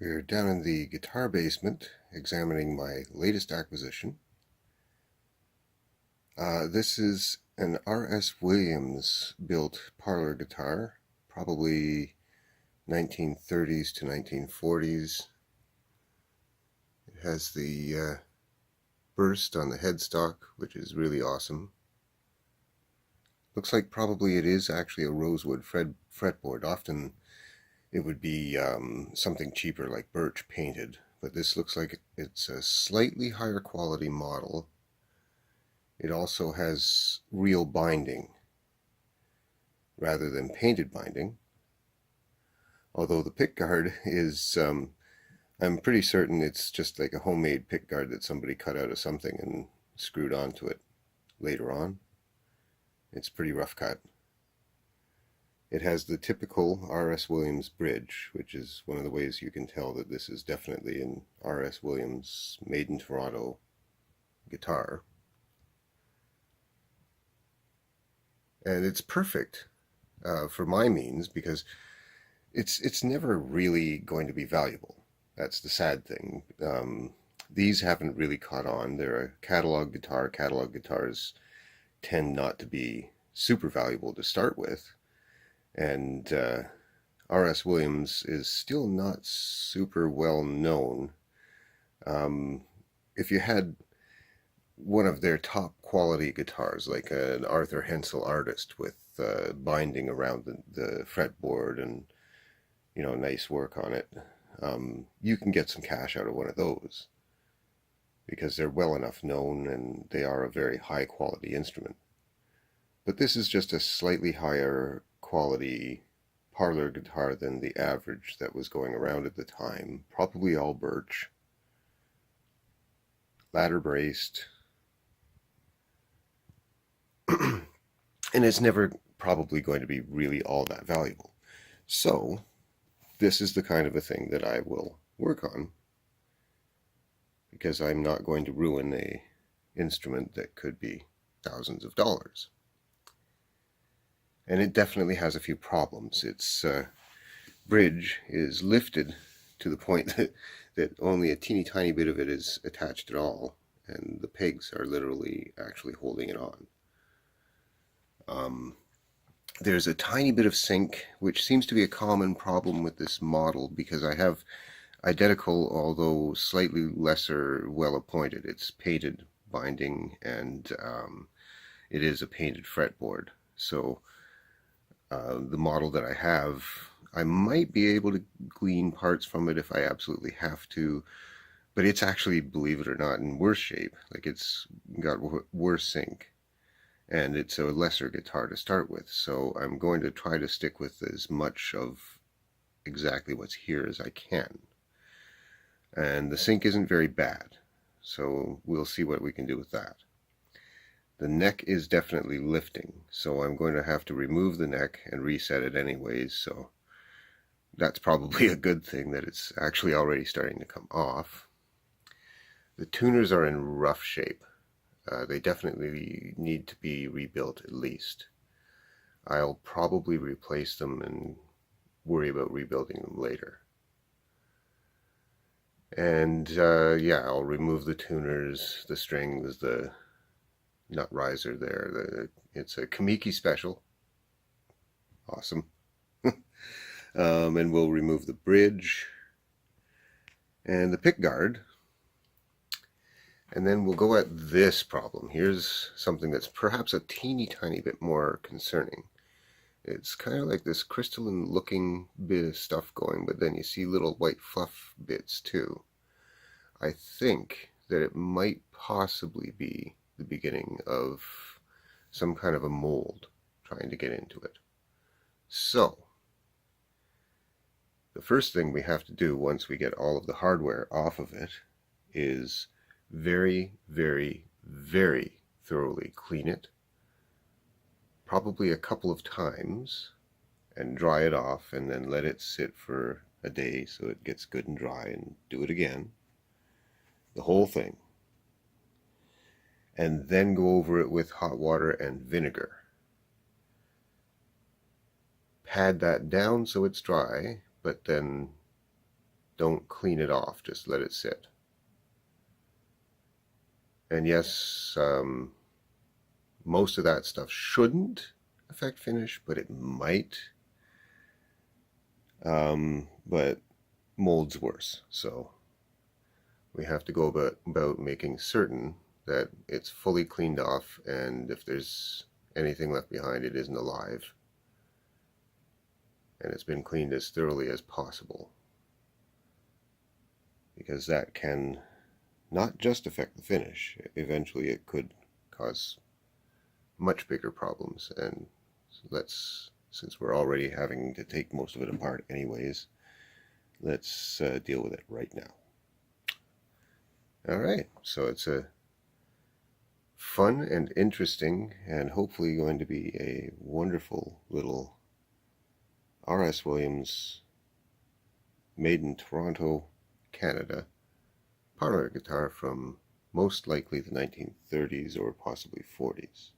We're down in the guitar basement examining my latest acquisition. This is an R.S. Williams built parlor guitar, probably 1930s to 1940s. It has the burst on the headstock, which is really awesome. Looks like probably it is actually a rosewood fretboard. Often it would be something cheaper like birch painted, but this looks like it's a slightly higher quality model. It also has real binding rather than painted binding, although the pickguard is, I'm pretty certain it's just like a homemade pickguard that somebody cut out of something and screwed onto it later on. It's pretty rough cut. It has the typical R.S. Williams bridge, which is one of the ways you can tell that this is definitely an R.S. Williams made in Toronto guitar. And it's perfect for my means because it's never really going to be valuable. That's the sad thing. These haven't really caught on. They're a catalog guitar. Catalog guitars tend not to be super valuable to start with. And R.S. Williams is still not super well known. If you had one of their top quality guitars, like an Arthur Hensel artist with binding around the fretboard and nice work on it, you can get some cash out of one of those because they're well enough known and they are a very high quality instrument. But this is just a slightly higher quality parlor guitar than the average that was going around at the time. Probably all birch, ladder braced, and it's never probably going to be really all that valuable. So this is the kind of a thing that I will work on because I'm not going to ruin a instrument that could be thousands of dollars. And it definitely has a few problems. Its bridge is lifted to the point that only a teeny tiny bit of it is attached at all, and the pegs are literally actually holding it on. There's a tiny bit of sink, which seems to be a common problem with this model because I have identical, although slightly lesser, well appointed. It's painted binding and it is a painted fretboard. So the model that I have, I might be able to glean parts from it if I absolutely have to, but it's actually, believe it or not, in worse shape. Like it's got worse sink. And it's a lesser guitar to start with, so I'm going to try to stick with as much of exactly what's here as I can. And the sink isn't very bad, so we'll see what we can do with that. The neck is definitely lifting, so I'm going to have to remove the neck and reset it anyways, so that's probably a good thing that it's actually already starting to come off. The tuners are in rough shape. They definitely need to be rebuilt at least. I'll probably replace them and worry about rebuilding them later. And yeah, I'll remove the tuners, the strings, the nut riser there. It's a Kamiki special. Awesome. And we'll remove the bridge and the pickguard. And then we'll go at this problem. Here's something that's perhaps a teeny tiny bit more concerning. It's kind of like this crystalline looking bit of stuff going, but then you see little white fluff bits too. I think that it might possibly be the beginning of some kind of a mold trying to get into it. So, the first thing we have to do once we get all of the hardware off of it is very, very, very thoroughly clean it, probably a couple of times, and dry it off, and then let it sit for a day so it gets good and dry, and do it again, the whole thing, and then go over it with hot water and vinegar. Pad that down so it's dry, but then Don't clean it off, just let it sit. And yes, most of that stuff shouldn't affect finish, but it might. But mold's worse, so we have to go about making certain that it's fully cleaned off, and if there's anything left behind, it isn't alive, and it's been cleaned as thoroughly as possible, because that can not just affect the finish. Eventually it could cause much bigger problems, and since we're already having to take most of it apart anyways, let's deal with it right now. Alright, so it's a fun and interesting and hopefully going to be a wonderful little R.S. Williams, made in Toronto, Canada, parlor guitar from most likely the 1930s or possibly 40s.